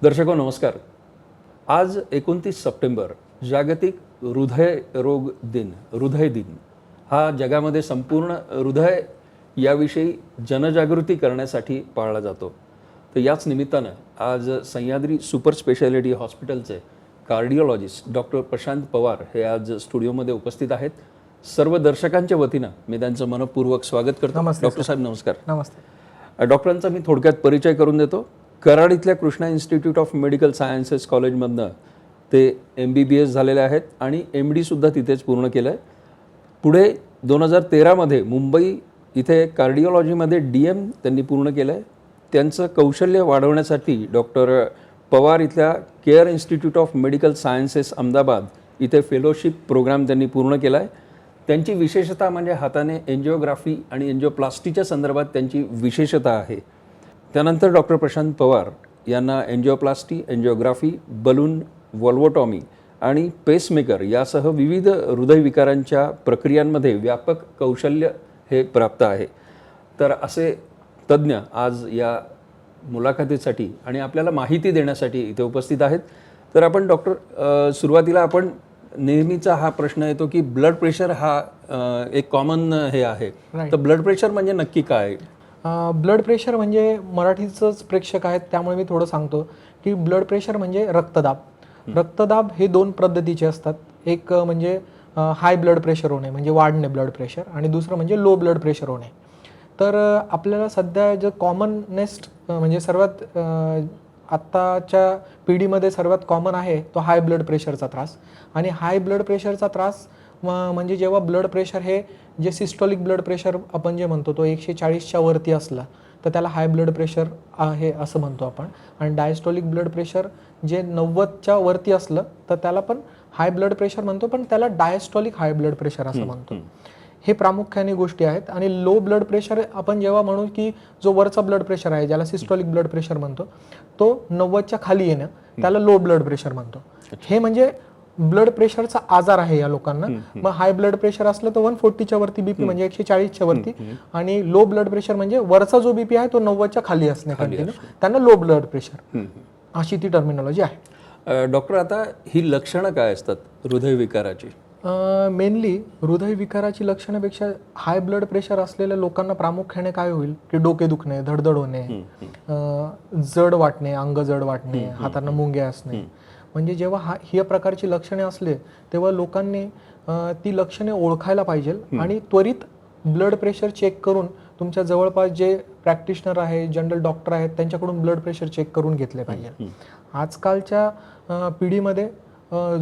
दर्शको नमस्कार. आज 29 सप्टेंबर जागतिक हृदय दिन हा जगामध्ये संपूर्ण हृदय याविषयी जनजागृती करण्यासाठी पाळला जातो. तर याच निमित्तानं आज सह्याद्री सुपर स्पेशालिटी हॉस्पिटलचे कार्डिओलॉजिस्ट डॉक्टर प्रशांत पवार हे आज स्टुडिओमध्ये उपस्थित आहेत. सर्व दर्शकांच्या वतीनं मी त्यांचं मनपूर्वक स्वागत करतो. डॉक्टर साहेब नमस्कार. नमस्ते. डॉक्टरांचा मी थोडक्यात परिचय करून देतो. कराड इथल्या Krishna institute of medical sciences कॉलेजमधनं ते MBBS झालेले आहेत आणि MD सुद्धा तिथेच पूर्ण केलं आहे. पुढे 2013मध्ये मुंबई इथे कार्डिओलॉजीमध्ये DM त्यांनी पूर्ण केलं आहे. त्यांचं कौशल्य वाढवण्यासाठी डॉक्टर पवार इथल्या care institute of medical sciences Ahmedabad इथे फेलोशिप प्रोग्राम त्यांनी पूर्ण केला आहे. त्यांची विशेषता म्हणजे हाताने एन्जिओग्राफी आणि एन्जिओप्लास्टीच्या संदर्भात त्यांची विशेषता आहे. त्यानंतर डॉक्टर प्रशांत पवार यांना एन्जिओप्लास्टी, एन्जिओग्राफी, बलून व्हॉल्वोटॉमी आणि पेसमेकर यासह विविध हृदयविकारांच्या प्रक्रियांमध्ये व्यापक कौशल्य हे प्राप्त आहे. तर असे तज्ज्ञ आज या मुलाखतीसाठी आणि आपल्याला माहिती देण्यासाठी इथे उपस्थित आहेत. तर आपण डॉक्टर सुरुवातीला आपण नेहमीचा हा प्रश्न येतो की ब्लड प्रेशर हा एक कॉमन हे आहे. तर ब्लड प्रेशर म्हणजे नक्की काय? ब्लड प्रेशर म्हणजे मराठीचंच प्रेक्षक आहेत त्यामुळे मी थोडं सांगतो की ब्लड प्रेशर म्हणजे रक्तदाब. रक्तदाब हे दोन पद्धतीचे असतात. एक म्हणजे हाय ब्लड प्रेशर होणे म्हणजे वाढणे ब्लड प्रेशर, आणि दुसरं म्हणजे लो ब्लड प्रेशर होणे. तर आपल्याला सध्या जे कॉमनेस्ट म्हणजे सर्वात आत्ताच्या पिढीमध्ये सर्वात कॉमन आहे तो हाय ब्लड प्रेशरचा त्रास. आणि हाय ब्लड प्रेशरचा त्रास म्हणजे जेव्हा ब्लड प्रेशर हे जे सिस्टोलिक ब्लड प्रेशर आपण जे म्हणतो तो 140च्या वरती असला तर त्याला हाय ब्लड प्रेशर आहे असं म्हणतो आपण. आणि डायस्टोलिक ब्लड प्रेशर जे 90च्या वरती असलं तर त्याला पण हाय ब्लड प्रेशर म्हणतो, पण त्याला डायस्टोलिक हाय ब्लड प्रेशर असं म्हणतो. हे प्रामुख्याने गोष्टी आहेत. आणि लो ब्लड प्रेशर आपण जेव्हा म्हणू की जो वरचा ब्लड प्रेशर आहे ज्याला सिस्टोलिक ब्लड प्रेशर म्हणतो तो 90च्या खाली येणं त्याला लो ब्लड प्रेशर म्हणतो. हे म्हणजे ब्लड प्रेशरचा आजार आहे या लोकांना. मग हाय ब्लड प्रेशर असलं तर 140च्या वरती BP म्हणजे 140च्या वरती, आणि लो ब्लड प्रेशर म्हणजे वरचा जो BP आहे तो 90च्या खाली असणे कंटिन्यू, त्यांना लो ब्लड प्रेशर, अशी ती टर्मिनॉलॉजी आहे. डॉक्टर आता ही लक्षणं काय असतात हृदयविकाराची? मेनली हृदयविकाराची लक्षणापेक्षा हाय ब्लड प्रेशर असलेल्या लोकांना प्रामुख्याने काय होईल की डोके दुखणे, धडधड होणे, जड वाटणे, अंग जड वाटणे, हातांना मुंग्या असणे. म्हणजे जेव्हा ही प्रकारची लक्षणे असले तेव्हा लोकांनी ती लक्षणे ओळखायला पाहिजे आणि त्वरित ब्लड प्रेशर चेक करून तुमच्या जवळपास जे प्रॅक्टिशनर आहे, जनरल डॉक्टर आहेत त्यांच्याकडून ब्लड प्रेशर चेक करून घेतले पाहिजे. आजकालच्या पिढीमध्ये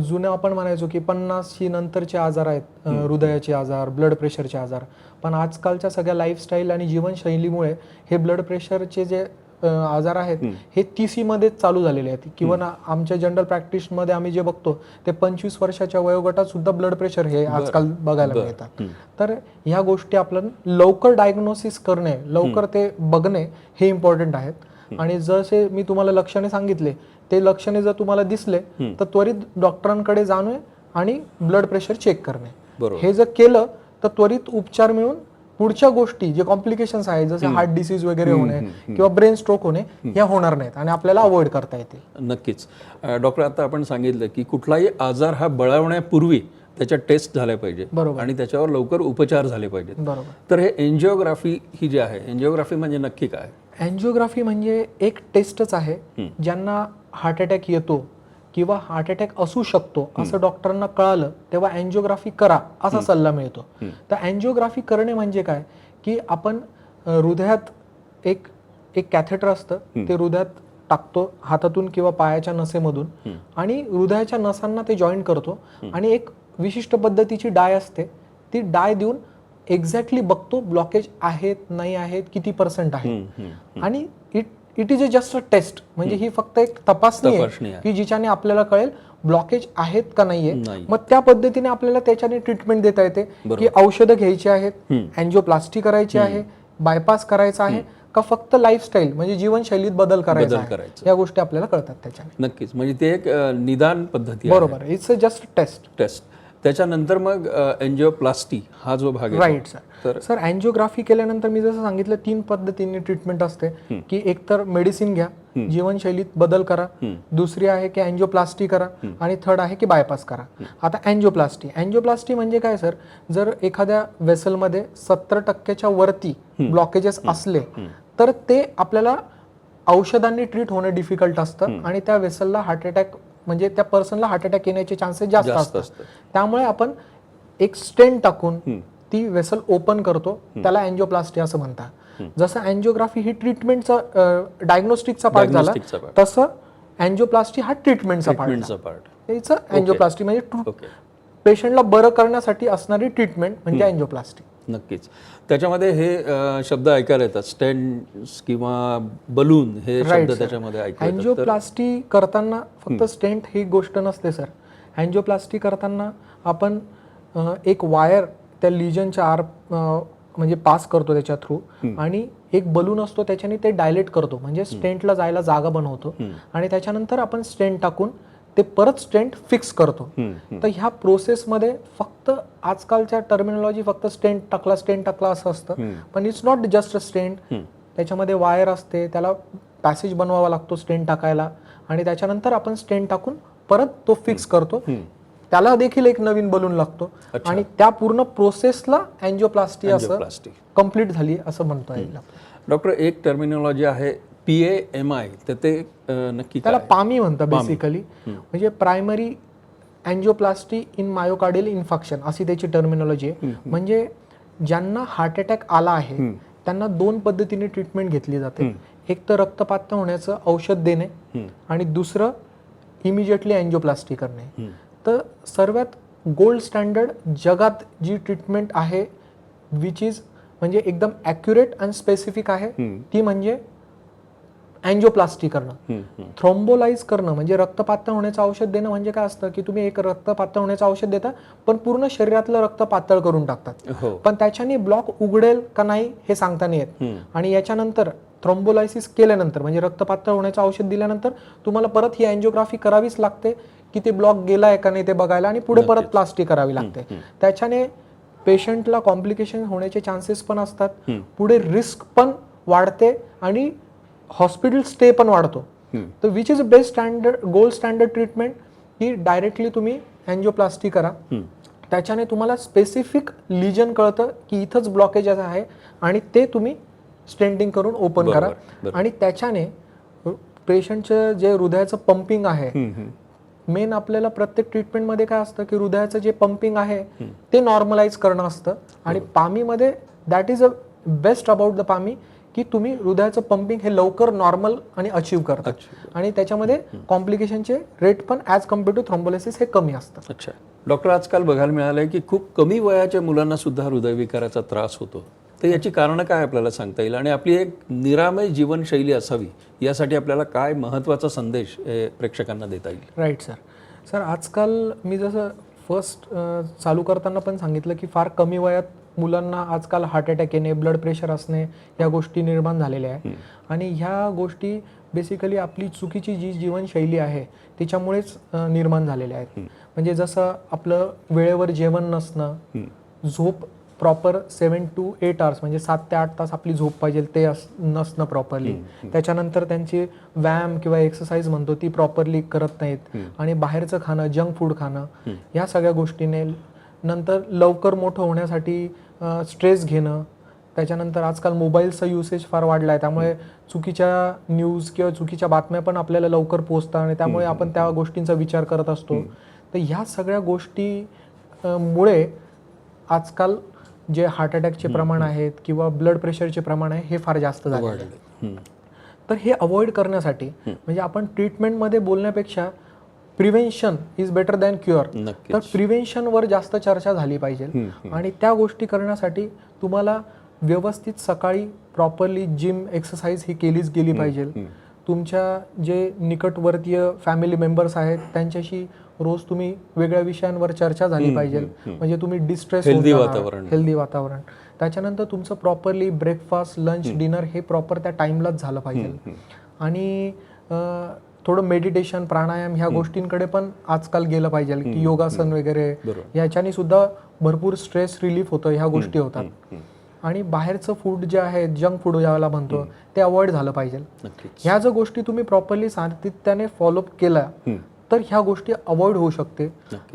जुने आपण म्हणायचो की 50शी नंतरचे आजार आहेत, हृदयाचे आजार, ब्लड प्रेशरचे आजार. पण आजकालच्या सगळ्या लाईफस्टाईल आणि जीवनशैलीमुळे हे ब्लड प्रेशरचे जे आजार आहेत हे 30 मध्येच चालू झालेले आहेत. किंवा आमच्या जनरल प्रॅक्टिसमध्ये आम्ही जे बघतो ते 25 वर्षाच्या वयोगटात सुद्धा ब्लड प्रेशर हे आजकाल बघायला मिळतात. तर ह्या गोष्टी आपल्याला लवकर डायग्नोसिस करणे, लवकर ते बघणे हे इम्पॉर्टंट आहेत. आणि जसे मी तुम्हाला लक्षणे सांगितले ते लक्षणे जर तुम्हाला दिसले तर त्वरित डॉक्टरांकडे जाणे आणि ब्लड प्रेशर चेक करणे. हे जर केलं तर त्वरित उपचार मिळून पुढच्या गोष्टी जे कॉम्प्लिकेशन्स आहेत जसे हार्ट डिसीज वगैरे होणे किंवा ब्रेन स्ट्रोक होणे या होणार नाहीत आणि आपल्याला अवॉइड करता येतील. नक्कीच. डॉक्टर आता आपण सांगितलं की कुठलाही आजार हा बळावण्यापूर्वी त्याच्या टेस्ट झाल्या पाहिजे आणि त्याच्यावर लवकर उपचार झाले पाहिजेत. बरोबर. तर हे एन्जिओग्राफी ही जी आहे, एन्जिओग्राफी म्हणजे नक्की काय? एन्जिओग्राफी म्हणजे एक टेस्टच आहे. ज्यांना हार्ट अटॅक येतो किंवा हार्ट अटॅक असू शकतो असं डॉक्टरांना कळालं तेव्हा एन्जिओग्राफी करा असा सल्ला मिळतो. तर एन्जिओग्राफी करणे म्हणजे काय की आपण हृदयात एक कॅथेटर असतं ते हृदयात टाकतो हातातून किंवा पायाच्या नसेमधून आणि हृदयाच्या नसांना ते जॉईंट करतो आणि एक विशिष्ट पद्धतीची डाय असते ती डाय देऊन एक्झॅक्टली बघतो ब्लॉकेज आहेत नाही आहेत किती % आहे. आणि it is just a test म्हणजे ही फक्त एक तपासणी आहे की जिच्याने आपल्याला कळेल ब्लॉकेज आहेत का नाहीये. मग त्या पद्धतीने आपल्याला त्याच्याने ट्रीटमेंट देता येते की औषधं घ्यायची आहेत, एन्जिओप्लास्टी करायची आहे, बायपास करायचा आहे का फक्त लाईफस्टाईल म्हणजे जीवनशैलीत बदल करायचा या गोष्टी आपल्याला कळतात त्याच्याने. नक्कीच. म्हणजे ते एक निदान पद्धती. बरोबर. It's a just test. त्याच्यानंतर मग एन्जिओप्लास्टी हा जो भाग आहे राईट सर. सर अँजिओग्राफी केल्यानंतर मी जसं सांगितलं 3 पद्धतीने ट्रीटमेंट असते की एक तर मेडिसिन घ्या, जीवनशैलीत बदल करा, दुसरी आहे की अँजिओप्लास्टी करा आणि थर्ड आहे की बायपास करा. आता अँजिओप्लास्टी म्हणजे काय सर, जर एखाद्या वेसलमध्ये 70% वरती ब्लॉकेजेस असले तर ते आपल्याला औषधांनी ट्रीट होणं डिफिकल्ट असतं आणि त्या वेसलला हार्ट अटॅक म्हणजे त्या पर्सनला हार्ट अटॅक येण्याचे चान्सेस जास्त असतात. त्यामुळे आपण एक स्टेंट टाकून ती वेसल ओपन करतो, त्याला अँजिओप्लास्टी असं म्हणतात. जसं अँजिओग्राफी ही ट्रीटमेंटचा डायग्नोस्टिकचा पार्ट झाला, तसं अँजिओप्लास्टी हा ट्रीटमेंटचा पार्ट. याचं अँजिओप्लास्टी म्हणजे पेशंटला बरं करण्यासाठी असणारी ट्रीटमेंट म्हणजे अँजिओप्लास्टी. नक्कीच. त्याच्यामध्ये हे शब्द ऐकायला येतात, स्टेंट किंवा बलून, हे शब्द त्याच्यामध्ये ऐकायला येतात. अँजिओप्लास्टी करताना फक्त स्टेंट ही गोष्ट नसते सर. अँजिओप्लास्टी करताना आपण एक वायर त्या लिजनच्या म्हणजे पास करतो त्याच्या थ्रू आणि एक बलून असतो त्याच्याने ते डायलेट करतो, म्हणजे स्टेंटला जायला जागा बनवतो आणि त्याच्यानंतर आपण स्टेंट टाकून ते परत स्टेंट फिक्स करतो. तर ह्या प्रोसेसमध्ये फक्त आजकालच्या टर्मिनॉलॉजी फक्त स्टेंट टाकला असं असतं, पण it's not just a stent. त्याच्यामध्ये वायर असते, त्याला पॅसेज बनवावा लागतो स्टेंट टाकायला आणि त्याच्यानंतर आपण स्टेंट टाकून परत तो फिक्स करतो. त्याला देखील एक नवीन बलून लागतो आणि त्या पूर्ण प्रोसेसला अँजिओप्लास्टी असं कंप्लीट झाली असं म्हणता येईल. डॉक्टर, एक टर्मिनॉलॉजी आहे PAMI, तर ते नक्की त्याला पामी म्हणतात बेसिकली, म्हणजे primary angioplasty in myocardial infection अशी त्याची टर्मिनॉलॉजी आहे. म्हणजे ज्यांना हार्ट अटॅक आला आहे त्यांना 2 पद्धतीने ट्रीटमेंट घेतली जाते. एक तर रक्तपातळ होण्याचं औषध देणे आणि दुसरं इमिजिएटली अँजिओप्लास्टी करणे. तर सर्वात गोल्ड स्टँडर्ड जगात जी ट्रीटमेंट आहे विच इज म्हणजे एकदम ॲक्युरेट आणि स्पेसिफिक आहे ती म्हणजे अँजिओप्लास्टी करणं. थ्रोम्बोलाइज करणं म्हणजे रक्तपातळ होण्याचं औषध देणं म्हणजे काय असतं की तुम्ही एक रक्तपातळ होण्याचं औषध देता पण पूर्ण शरीरातलं रक्त पातळ करून टाकतात, पण त्याच्याने ब्लॉक उघडेल का नाही हे सांगता नाही येत. आणि याच्यानंतर थ्रोम्बोलायसिस केल्यानंतर म्हणजे रक्तपातळ होण्याचं औषध दिल्यानंतर तुम्हाला परत ही अँजिओग्राफी करावीच लागते की ते ब्लॉक गेलाय का नाही ते बघायला आणि पुढे परत प्लास्टी करावी लागते. त्याच्याने पेशंटला कॉम्प्लिकेशन होण्याचे चान्सेस पण असतात, पुढे रिस्क पण वाढते आणि हॉस्पिटल स्टे पण वाढतो. तर which is best standard gold standard treatment he directly तुम्ही अँजिओप्लास्टी करा. त्याच्याने तुम्हाला स्पेसिफिक लिजन कळतं की इथंच ब्लॉकेज आहे आणि ते तुम्ही स्टेंटिंग करून ओपन करा आणि त्याच्याने पेशंटचं जे हृदयाचं पंपिंग आहे, मेन आपल्याला प्रत्येक ट्रीटमेंटमध्ये काय असतं की हृदयाचं जे पंपिंग आहे ते नॉर्मलाइज करणं असतं आणि पामीमध्ये that is a best about the पामी की तुम्ही हृदयाचं पंपिंग हे लवकर नॉर्मल आणि अचीव करतात आणि त्याच्यामध्ये कॉम्प्लिकेशनचे रेट पण ॲज कम्पेअर टू थ्रोम्बोलायसिस हे कमी असतं. अच्छा डॉक्टर, आजकाल बघायला मिळालं आहे की खूप कमी वयाच्या मुलांना सुद्धा हृदयविकाराचा त्रास होतो, तर याची कारणं काय आपल्याला सांगता येईल आणि आपली एक निरामय जीवनशैली असावी यासाठी आपल्याला काय महत्त्वाचा संदेश प्रेक्षकांना देता येईल? Right sir. आजकाल मी जसं फर्स्ट चालू करताना पण सांगितलं की फार कमी वयात मुलांना आजकाल हार्ट अटॅक येणे, ब्लड प्रेशर असणे या गोष्टी निर्माण झालेल्या आहे आणि ह्या गोष्टी बेसिकली आपली चुकीची जी जीवनशैली आहे त्याच्यामुळेच निर्माण झालेल्या आहेत. म्हणजे जसं आपलं वेळेवर जेवण नसणं, झोप प्रॉपर 7 to 8 hours म्हणजे 7 ते 8 तास आपली झोप पाहिजे ते नसणं प्रॉपरली, त्याच्यानंतर त्यांची व्यायाम किंवा एक्सरसाइज म्हणतो ती प्रॉपरली करत नाहीत आणि बाहेरचं खाणं, जंक फूड खाणं, या सगळ्या गोष्टीने नंतर लवकर मोठं होण्यासाठी स्ट्रेस घेणं, त्याच्यानंतर आजकाल मोबाईलचा युसेज फार वाढला आहे त्यामुळे चुकीच्या न्यूज किंवा चुकीच्या बातम्या पण आपल्याला लवकर पोहोचतात आणि त्यामुळे आपण त्या गोष्टींचा विचार करत असतो. तर ह्या सगळ्या गोष्टी मुळे आजकाल जे हार्ट अटॅकचे प्रमाण आहेत किंवा ब्लड प्रेशरचे प्रमाण आहे हे फार जास्त झाले आहे. तर हे अवॉइड करण्यासाठी म्हणजे आपण ट्रीटमेंटमध्ये बोलण्यापेक्षा prevention is better than cure, तर प्रिव्हेन्शनवर जास्त चर्चा झाली पाहिजे आणि त्या गोष्टी करण्यासाठी तुम्हाला व्यवस्थित सकाळी प्रॉपरली जिम एक्सरसाइज ही केलीच गेली पाहिजे. तुमच्या जे निकटवर्तीय फॅमिली मेंबर्स आहेत त्यांच्याशी रोज तुम्ही वेगळ्या विषयांवर चर्चा झाली पाहिजे, म्हणजे तुम्ही डिस्ट्रेस हेल्दी वातावरण. त्याच्यानंतर तुमचं प्रॉपरली ब्रेकफास्ट, लंच, डिनर हे प्रॉपर त्या टाइमलाच झालं पाहिजे आणि थोडं मेडिटेशन प्राणायाम ह्या गोष्टींकडे पण आजकाल गेलं पाहिजे की योगासन वगैरे याच्याने सुद्धा भरपूर स्ट्रेस रिलीफ होतं, ह्या गोष्टी होतात. आणि बाहेरचं फूड जे आहे, जंक फूड ज्याला म्हणतो, ते अवॉइड झालं पाहिजे. ह्या जर गोष्टी तुम्ही प्रॉपरली सातत्याने फॉलोअप केल्या तर ह्या गोष्टी अवॉइड होऊ शकते.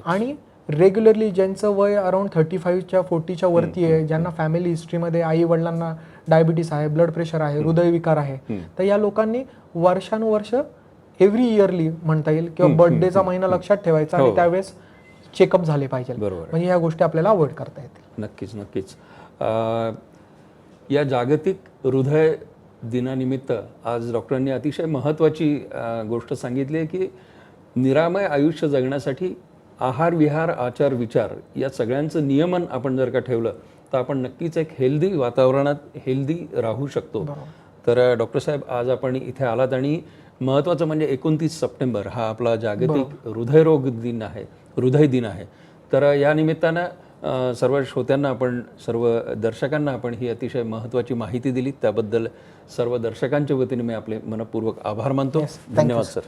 आणि रेग्युलरली ज्यांचं वय अराउंड 35च्या 40च्या वरती आहे, ज्यांना फॅमिली हिस्ट्रीमध्ये आई वडिलांना डायबिटीस आहे, ब्लड प्रेशर आहे, हृदयविकार आहे, तर या लोकांनी वर्षानुवर्ष एव्हरी इयरली म्हणता येईल किंवा बर्थडेचा महिना लक्षात ठेवायचा आणि त्यावेळेस चेकअप झाले पाहिजे. म्हणजे ह्या गोष्टी आपल्याला अवॉइड करता येतील. नक्कीच नक्कीच. या जागतिक हृदय दिनानिमित्त आज डॉक्टरांनी अतिशय महत्त्वाची गोष्ट सांगितली आहे की निरामय आयुष्य जगण्यासाठी आहार विहार आचार विचार या सगळ्यांचं नियमन आपण जर का ठेवलं तर आपण नक्कीच एक हेल्दी वातावरणात हेल्दी राहू शकतो. तर डॉक्टर साहेब, आज आपण इथे आलात आणि महत्त्वाचं म्हणजे 29 सप्टेंबर हा आपला जागतिक हृदयरोग दिन आहे, हृदय दिन आहे. तर या निमित्तानं सर्व श्रोत्यांना आपण, सर्व दर्शकांना आपण ही अतिशय महत्त्वाची माहिती दिली, त्याबद्दल सर्व दर्शकांच्या वतीने मी आपले मनपूर्वक आभार मानतो. धन्यवाद सर.